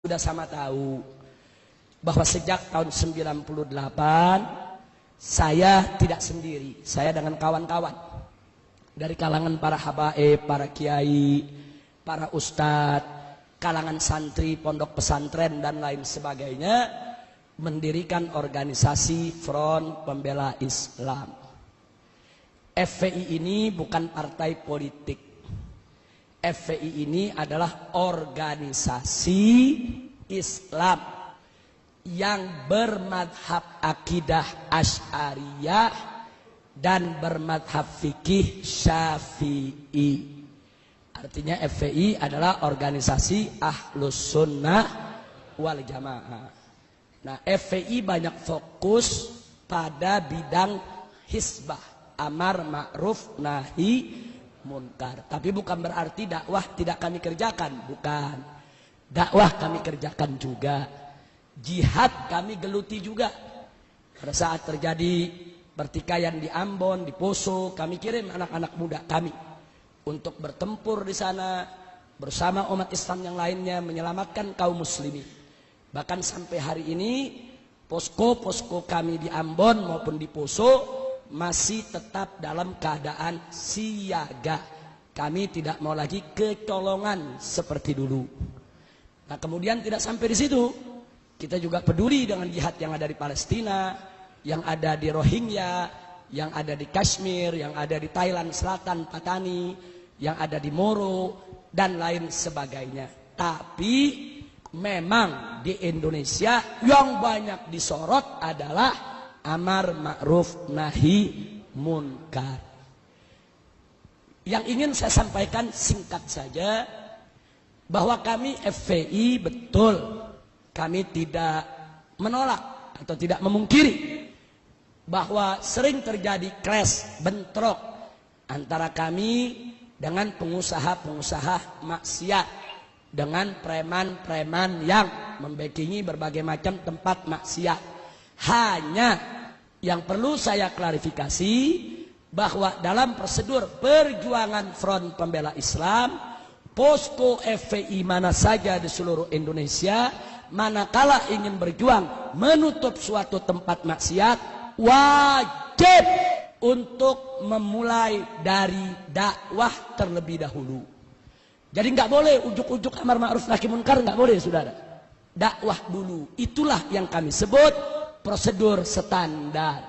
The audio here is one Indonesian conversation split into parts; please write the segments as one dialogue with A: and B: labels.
A: Sudah sama tahu bahwa sejak tahun 98 saya tidak sendiri, saya dengan kawan-kawan dari kalangan para habaib, para kiai, para ustadz, kalangan santri, pondok pesantren dan lain sebagainya mendirikan organisasi Front Pembela Islam. FPI ini bukan partai politik. FPI ini adalah organisasi Islam yang bermadhab akidah Asy'ariyah dan bermadhab fikih Syafi'i. Artinya FPI adalah organisasi Ahlus Sunnah wal Jamaah. Nah, FPI banyak fokus pada bidang hisbah, amar ma'ruf nahi munkar. Tapi bukan berarti dakwah tidak kami kerjakan, bukan. Dakwah kami kerjakan juga. Jihad kami geluti juga. Pada saat terjadi pertikaian di Ambon, di Poso, kami kirim anak-anak muda kami untuk bertempur di sana bersama umat Islam yang lainnya menyelamatkan kaum muslimin. Bahkan sampai hari ini posko-posko kami di Ambon maupun di Poso masih tetap dalam keadaan siaga. Kami tidak mau lagi kecolongan seperti dulu. Nah, kemudian tidak sampai di situ. Kita juga peduli dengan jihad yang ada di Palestina, yang ada di Rohingya, yang ada di Kashmir, yang ada di Thailand Selatan, Patani, yang ada di Moro, dan lain sebagainya. Tapi memang di Indonesia yang banyak disorot adalah amar ma'ruf nahi munkar. Yang ingin saya sampaikan singkat saja, bahwa kami FPI betul, kami tidak menolak atau tidak memungkiri bahwa sering terjadi clash, bentrok antara kami dengan pengusaha-pengusaha maksiat, dengan preman-preman yang membackingi berbagai macam tempat maksiat. Hanya yang perlu saya klarifikasi bahwa dalam prosedur perjuangan Front Pembela Islam, posko FPI mana saja di seluruh Indonesia, manakala ingin berjuang menutup suatu tempat maksiat, wajib untuk memulai dari dakwah terlebih dahulu. Jadi nggak boleh ujuk-ujuk amar ma'ruf nahi munkar, nggak boleh, saudara. Dakwah dulu, itulah yang kami sebut prosedur standar.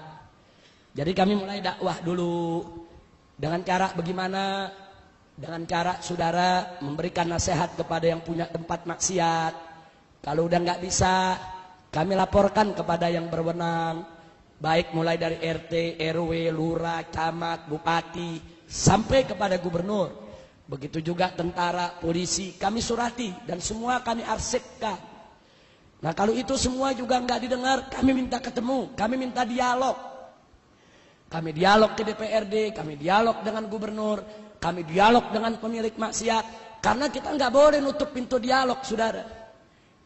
A: Jadi kami mulai dakwah dulu dengan cara bagaimana? Dengan cara saudara memberikan nasihat kepada yang punya tempat maksiat. Kalau udah nggak bisa, kami laporkan kepada yang berwenang, baik mulai dari RT, RW, lurah, camat, bupati, sampai kepada gubernur. Begitu juga tentara, polisi, kami surati dan semua kami arsipkan. Nah, kalau itu semua juga nggak didengar, kami minta ketemu, kami minta dialog. Kami dialog ke DPRD, kami dialog dengan gubernur, kami dialog dengan pemilik maksiat. Karena kita nggak boleh nutup pintu dialog, saudara.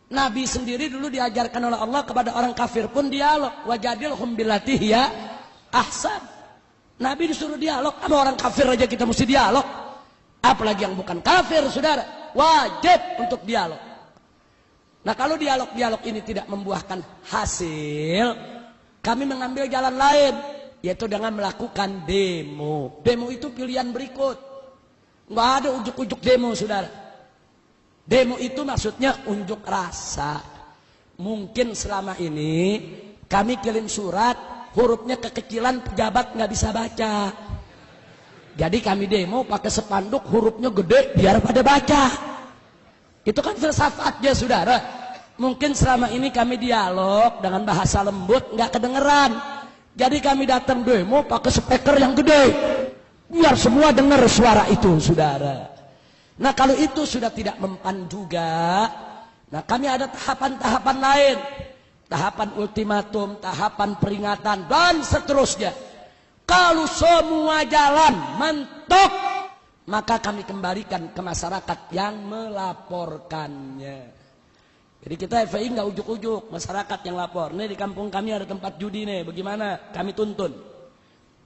A: Nabi sendiri dulu diajarkan oleh Allah kepada orang kafir pun dialog. Wajadilhum billati hiya ahsan. Nabi disuruh dialog, sama orang kafir aja kita mesti dialog. Apalagi yang bukan kafir, saudara. Wajib untuk dialog. Nah, kalau dialog-dialog ini tidak membuahkan hasil, kami mengambil jalan lain, yaitu dengan melakukan demo. Demo itu pilihan berikut. Nggak ada ujuk-ujuk demo, saudara. Demo itu maksudnya unjuk rasa. Mungkin selama ini kami kirim surat, hurufnya kekecilan, pejabat nggak bisa baca. Jadi kami demo pakai spanduk, hurufnya gede biar pada baca. Itu kan filsafatnya, saudara. Mungkin selama ini kami dialog dengan bahasa lembut, nggak kedengeran. Jadi kami datang demo pakai speaker yang gede, biar semua dengar suara itu, saudara. Nah, kalau itu sudah tidak mempan juga, nah kami ada tahapan-tahapan lain. Tahapan ultimatum, tahapan peringatan, dan seterusnya. Kalau semua jalan mentok, maka kami kembalikan ke masyarakat yang melaporkannya. Jadi kita FPI nggak ujuk-ujuk, masyarakat yang lapor. Nih di kampung kami ada tempat judi nih, bagaimana? Kami tuntun.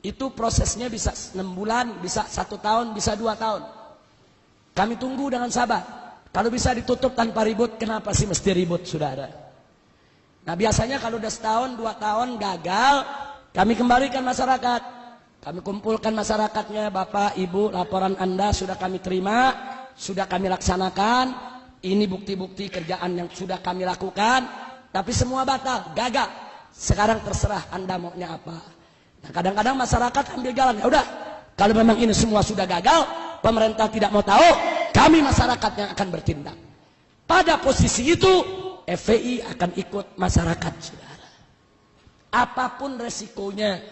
A: Itu prosesnya bisa 6 bulan, bisa 1 tahun, bisa 2 tahun. Kami tunggu dengan sabar. Kalau bisa ditutup tanpa ribut, kenapa sih mesti ribut, saudara? Nah biasanya kalau udah setahun, 2 tahun gagal, kami kembalikan masyarakat. Kami kumpulkan masyarakatnya, Bapak, Ibu, laporan Anda sudah kami terima, sudah kami laksanakan. Ini bukti-bukti kerjaan yang sudah kami lakukan, tapi semua batal, gagal. Sekarang terserah Anda maunya apa. Nah kadang-kadang masyarakat ambil jalan, ya udah, kalau memang ini semua sudah gagal, pemerintah tidak mau tahu, kami masyarakat yang akan bertindak. Pada posisi itu FPI akan ikut masyarakat, saudara. Apapun resikonya,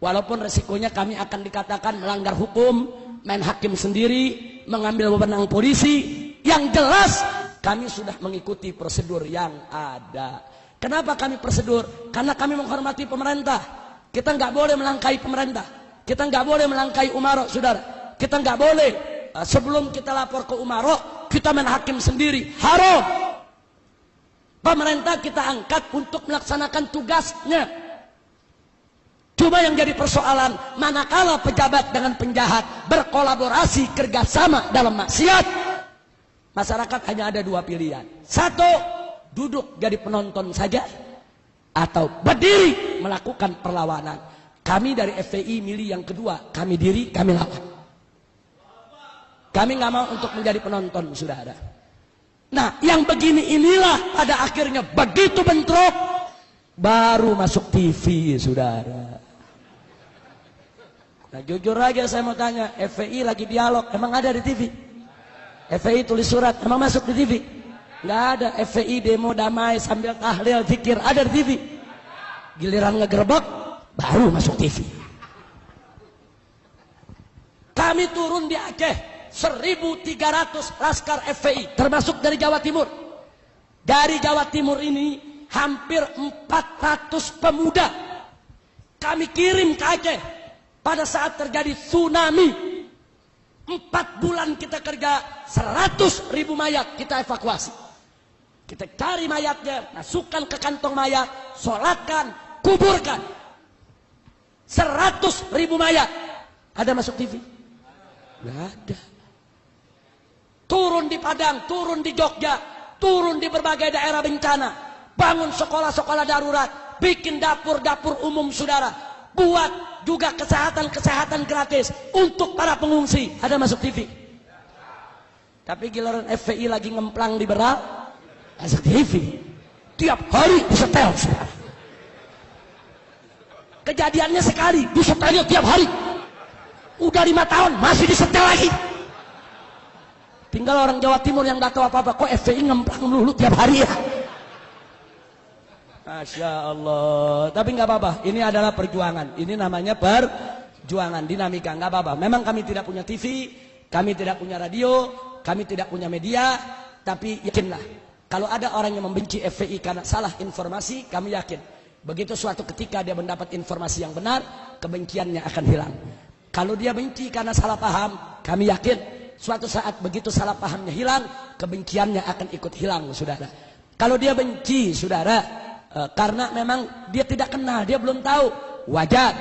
A: walaupun resikonya kami akan dikatakan melanggar hukum, main hakim sendiri, mengambil wewenang polisi, yang jelas kami sudah mengikuti prosedur yang ada. Kenapa kami prosedur? Karena kami menghormati pemerintah. Kita nggak boleh melangkahi pemerintah. Kita nggak boleh melangkahi umaro, saudara. Kita nggak boleh sebelum kita lapor ke umaro, kita main hakim sendiri. Haram. Pemerintah kita angkat untuk melaksanakan tugasnya. Cuma yang jadi persoalan, manakala pejabat dengan penjahat berkolaborasi kerjasama dalam maksiat, masyarakat hanya ada 2 pilihan. 1, duduk jadi penonton saja, atau berdiri melakukan perlawanan. Kami dari FPI milih yang kedua, kami diri, kami lawan. Kami nggak mau untuk menjadi penonton, saudara. Nah, yang begini inilah pada akhirnya begitu bentrok, baru masuk TV, saudara. Nah, jujur aja saya mau tanya, FPI lagi dialog, emang ada di TV? FPI tulis surat, emang masuk di TV? Nggak ada. FPI demo damai sambil tahlil, zikir, ada di TV. Giliran ngegerebek, baru masuk TV. Kami turun di Aceh, 1.300 laskar FPI, termasuk dari Jawa Timur. Dari Jawa Timur ini, hampir 400 pemuda kami kirim ke Aceh. Pada saat terjadi tsunami, 4 bulan kita kerja, 100.000 mayat kita evakuasi. Kita cari mayatnya, masukkan ke kantong mayat, sholatkan, kuburkan. 100.000 mayat. Ada masuk TV? Nggak ada. Turun di Padang, turun di Jogja, turun di berbagai daerah bencana, bangun sekolah-sekolah darurat, bikin dapur-dapur umum, saudara, buat juga kesehatan gratis untuk para pengungsi. Ada masuk TV? Tapi giliran FPI lagi ngemplang di Beral, masuk TV. Tiap hari disetel, saudara. Kejadiannya sekali, disetelnya tiap hari. Udah 5 tahun, masih disetel lagi. Tinggal orang Jawa Timur yang gak tahu apa-apa, kok FPI ngemplang dulu tiap hari ya. Masya Allah. Tapi nggak apa-apa, ini adalah perjuangan. Ini namanya perjuangan, dinamika, nggak apa-apa. Memang kami tidak punya TV, kami tidak punya radio, kami tidak punya media, tapi yakinlah, kalau ada orang yang membenci FPI karena salah informasi, kami yakin begitu suatu ketika dia mendapat informasi yang benar, kebenciannya akan hilang. Kalau dia benci karena salah paham, kami yakin suatu saat begitu salah pahamnya hilang, kebenciannya akan ikut hilang, saudara. Kalau dia benci, saudara, karena memang dia tidak kenal, dia belum tahu, wajar.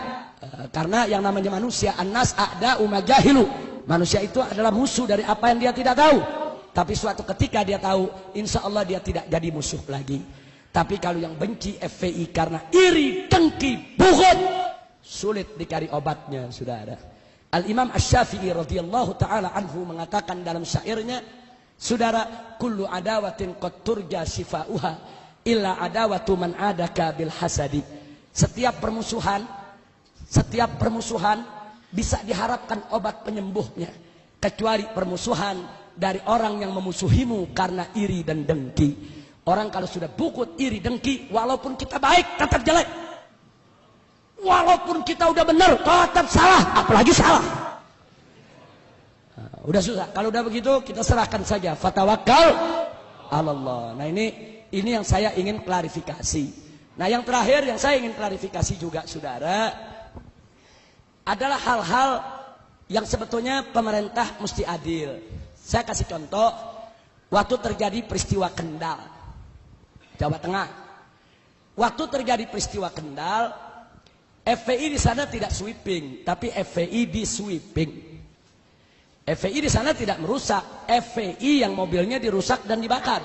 A: Karena yang namanya manusia, annas a'da'u ma jahilu. Manusia itu adalah musuh dari apa yang dia tidak tahu. Tapi suatu ketika dia tahu, insya Allah dia tidak jadi musuh lagi. Tapi kalau yang benci FPI karena iri, dengki, bughd, sulit dicari obatnya, saudara. Al-Imam Asy-Syafi'i radhiyallahu taala anhu mengatakan dalam syairnya, saudara, kullu adawatin qad turja shifa'uha illa adawatu man adaka bil hasadi. Setiap permusuhan bisa diharapkan obat penyembuhnya, kecuali permusuhan dari orang yang memusuhimu karena iri dan dengki. Orang kalau sudah bukut, iri, dengki, walaupun kita baik tetap jelek, walaupun kita udah benar tetap salah, apalagi salah. Nah, udah susah. Kalau udah begitu kita serahkan saja, fatawakkal Allah. Nah ini yang saya ingin klarifikasi. Nah yang terakhir yang saya ingin klarifikasi juga, saudara, adalah hal-hal yang sebetulnya pemerintah mesti adil. Saya kasih contoh, waktu terjadi peristiwa Kendal, Jawa Tengah. Waktu terjadi peristiwa Kendal, FPI di sana tidak sweeping, tapi FPI di sweeping. FPI di sana tidak merusak, FPI yang mobilnya dirusak dan dibakar.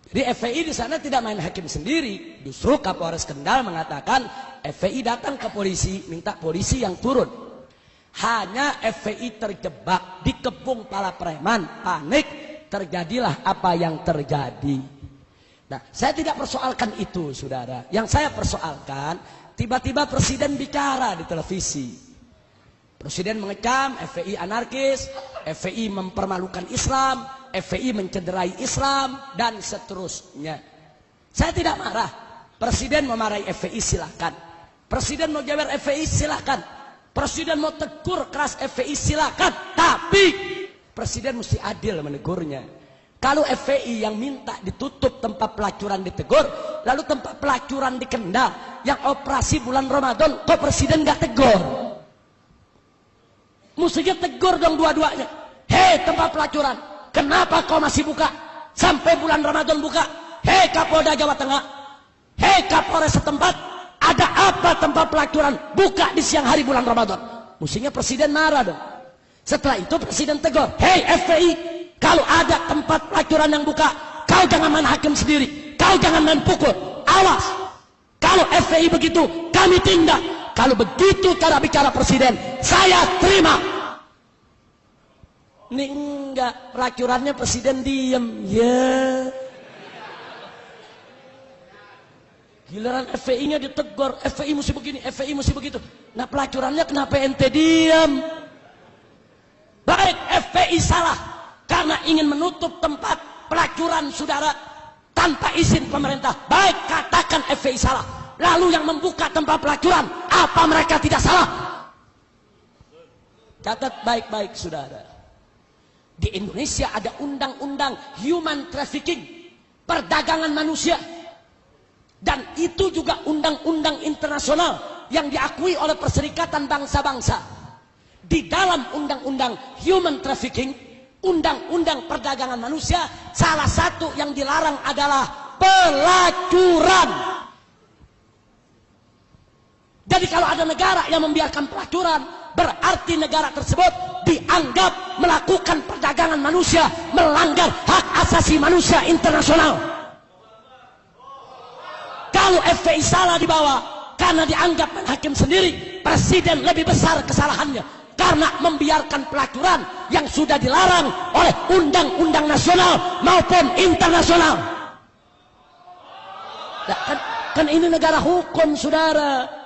A: Jadi FPI di sana tidak main hakim sendiri. Justru Kapolres Kendal mengatakan FPI datang ke polisi, minta polisi yang turun. Hanya FPI terjebak, dikepung para preman, panik, terjadilah apa yang terjadi. Nah, saya tidak persoalkan itu, saudara. Yang saya persoalkan, tiba-tiba presiden bicara di televisi. Presiden mengecam FPI anarkis, FPI mempermalukan Islam, FPI mencederai Islam, dan seterusnya. Saya tidak marah. Presiden memarahi FPI silakan. Presiden mau jabar FPI silakan. Presiden mau tegur keras FPI silakan. Tapi presiden mesti adil menegurnya. Kalau FPI yang minta ditutup tempat pelacuran ditegur, lalu tempat pelacuran di Kendal yang operasi bulan Ramadan, kok presiden gak tegur? Mestinya tegur dong dua-duanya. Hei tempat pelacuran, kenapa kau masih buka? Sampai bulan Ramadan buka. Hei Kapolda Jawa Tengah, hei Kapolres setempat, ada apa tempat pelacuran buka di siang hari bulan Ramadan? Mestinya presiden marah dong. Setelah itu presiden tegur, hei FPI, kalau ada tempat pelacuran yang buka, kau jangan main hakim sendiri, kau jangan main pukul, awas. Kalau FPI begitu, kami tindak. Kalau begitu cara bicara presiden, saya terima. Ini enggak, pelacurannya presiden diem. Ya. Giliran FPI-nya ditegur, FPI mesti begini, FPI mesti begitu. Nah pelacurannya kenapa ente diem? Baik FPI salah karena ingin menutup tempat pelacuran saudara tanpa izin pemerintah. Baik katakan FPI salah. Lalu yang membuka tempat pelacuran, apa mereka tidak salah? Catat baik-baik saudara. Di Indonesia ada undang-undang human trafficking, perdagangan manusia. Dan itu juga undang-undang internasional yang diakui oleh Perserikatan Bangsa-Bangsa. Di dalam undang-undang human trafficking, undang-undang perdagangan manusia, salah satu yang dilarang adalah pelacuran. Jadi kalau ada negara yang membiarkan pelacuran, berarti negara tersebut dianggap melakukan perdagangan manusia, melanggar hak asasi manusia internasional. Kalau FPI salah dibawa karena dianggap main hakim sendiri, presiden lebih besar kesalahannya karena membiarkan pelacuran yang sudah dilarang oleh undang-undang nasional maupun internasional. Nah, kan ini negara hukum, saudara.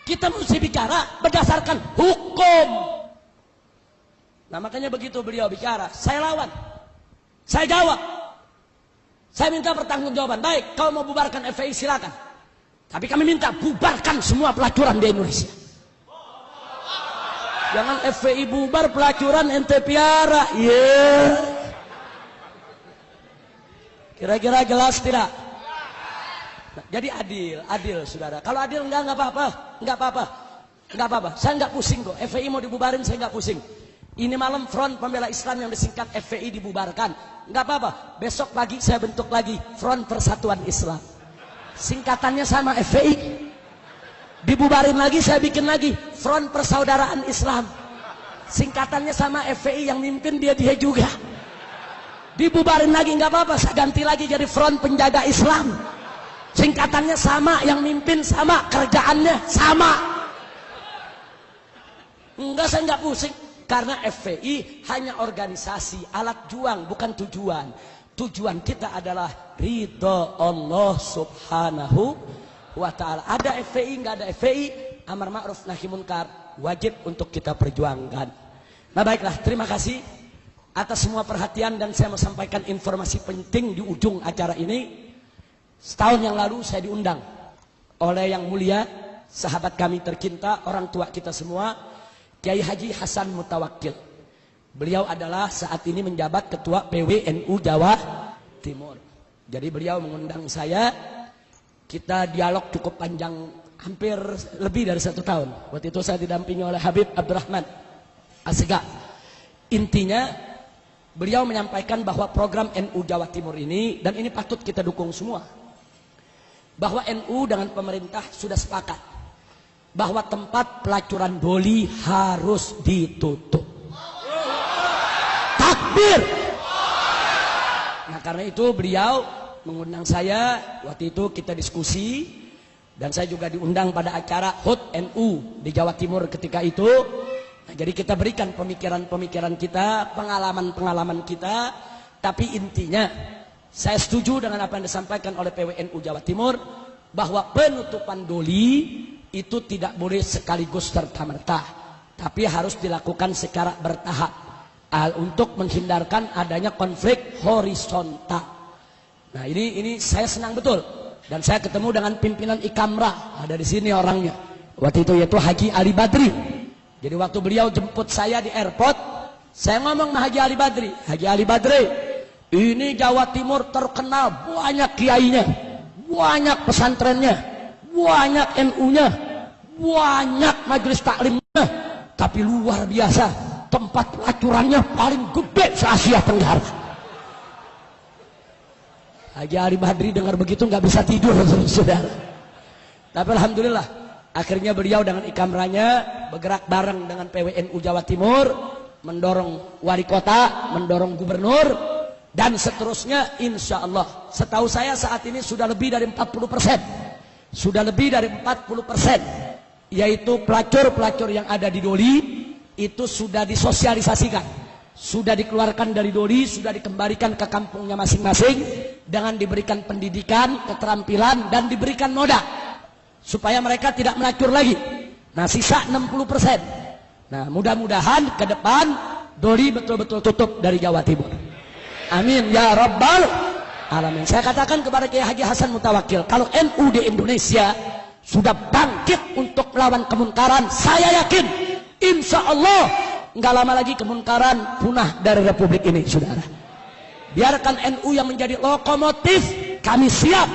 A: Kita mesti bicara berdasarkan hukum. Nah makanya begitu beliau bicara, saya lawan, saya jawab, saya minta pertanggungjawaban. Baik, kalau mau bubarkan FPI silakan, tapi kami minta bubarkan semua pelacuran di Indonesia. Jangan FPI bubar, pelacuran ente piara. Yeah. Kira-kira jelas tidak? Nah, jadi adil saudara. Kalau adil enggak apa-apa. Saya enggak pusing kok. FPI mau dibubarin saya enggak pusing. Ini malam Front Pembela Islam yang disingkat FPI dibubarkan. Enggak apa-apa. Besok pagi saya bentuk lagi Front Persatuan Islam. Singkatannya sama FPI. Dibubarin lagi saya bikin lagi Front Persaudaraan Islam. Singkatannya sama FPI, yang mimpin dia juga. Dibubarin lagi enggak apa-apa, saya ganti lagi jadi Front Penjaga Islam. Singkatannya sama, yang mimpin sama, kerjaannya sama. Enggak, saya enggak pusing. Karena FPI hanya organisasi, alat juang, bukan tujuan. Tujuan kita adalah ridho Allah subhanahu wa ta'ala. Ada FPI, enggak ada FPI, amar ma'ruf nahi munkar wajib untuk kita perjuangkan. Nah baiklah, terima kasih atas semua perhatian, dan saya mau sampaikan informasi penting di ujung acara ini. Setahun yang lalu saya diundang oleh yang mulia sahabat kami tercinta, orang tua kita semua, Kiai Haji Hasan Mutawakkil. Beliau adalah saat ini menjabat ketua PWNU Jawa Timur. Jadi beliau mengundang saya, kita dialog cukup panjang, hampir lebih dari 1 tahun. Waktu itu saya didampingi oleh Habib Abdurrahman Asega. Intinya beliau menyampaikan bahwa program NU Jawa Timur ini, dan ini patut kita dukung semua, bahwa NU dengan pemerintah sudah sepakat bahwa tempat pelacuran doli harus ditutup. Takbir. Nah karena itu beliau mengundang saya, waktu itu kita diskusi, dan saya juga diundang pada acara HUT NU di Jawa Timur ketika itu. Nah, jadi kita berikan pemikiran-pemikiran kita, pengalaman-pengalaman kita, tapi intinya saya setuju dengan apa yang disampaikan oleh PWNU Jawa Timur, bahwa penutupan doli itu tidak boleh sekaligus serta-merta, tapi harus dilakukan secara bertahap untuk menghindarkan adanya konflik horizontal. Nah ini saya senang betul, dan saya ketemu dengan pimpinan Ikamrah, ada di sini orangnya waktu itu, yaitu Haji Ali Badri. Jadi waktu beliau jemput saya di airport, saya ngomong sama Haji Ali Badri, Haji Ali Badri, ini Jawa Timur terkenal banyak kiainya, banyak pesantrennya, banyak NU-nya, banyak majelis taklimnya, tapi luar biasa tempat pelacurannya paling gede se-Asia Tenggara. Haji Ali Badri dengar begitu nggak bisa tidur, saudara. Tapi alhamdulillah, akhirnya beliau dengan Ikamrahnya bergerak bareng dengan PWNU Jawa Timur, mendorong wali kota, mendorong gubernur, dan seterusnya. Insya Allah, setahu saya saat ini sudah lebih dari 40%, sudah lebih dari 40%, yaitu pelacur-pelacur yang ada di doli itu sudah disosialisasikan, sudah dikeluarkan dari doli, sudah dikembalikan ke kampungnya masing-masing dengan diberikan pendidikan, keterampilan, dan diberikan modal supaya mereka tidak melacur lagi. Nah sisa 60%. Nah mudah-mudahan ke depan doli betul-betul tutup dari Jawa Timur. Amin ya rabbal alamin. Saya katakan kepada Kiai Haji Hasan Mutawakkil, kalau NU di Indonesia sudah bangkit untuk melawan kemunkaran, saya yakin insya Allah nggak lama lagi kemunkaran punah dari Republik ini, saudara. Biarkan NU yang menjadi lokomotif, kami siap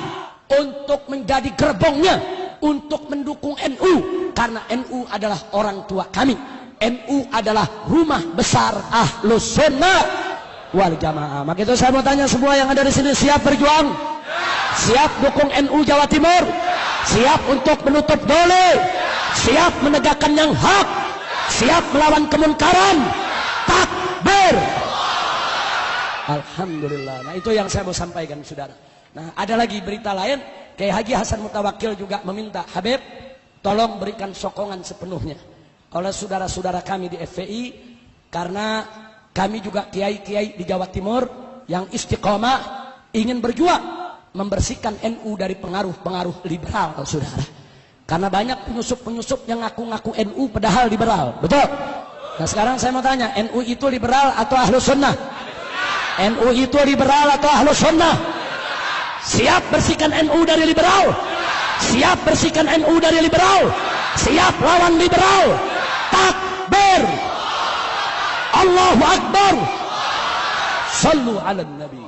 A: untuk menjadi gerbongnya, untuk mendukung NU, karena NU adalah orang tua kami. NU adalah rumah besar Ahlus Sunnah wal Jamaah. Maka itu saya mau tanya semua yang ada di sini, siap berjuang? Siap dukung NU Jawa Timur? Siap untuk menutup doli? Siap menegakkan yang hak? Siap melawan kemunkaran? Takbir! Alhamdulillah. Nah itu yang saya mau sampaikan, saudara. Nah ada lagi berita lain, Kiai Haji Hasan Mutawakkil juga meminta, Habib tolong berikan sokongan sepenuhnya oleh saudara-saudara kami di FPI, karena kami juga kiai-kiai di Jawa Timur yang istiqomah ingin berjuang membersihkan NU dari pengaruh-pengaruh liberal, saudara. Karena banyak penyusup-penyusup yang ngaku-ngaku NU padahal liberal, betul? Nah sekarang saya mau tanya, NU itu liberal atau Ahlus Sunnah? NU itu liberal atau Ahlus Sunnah? Siap bersihkan NU dari liberal? Siap bersihkan NU dari liberal? Siap lawan liberal? Takbir! Allahu Akbar! Sallu ala Nabi.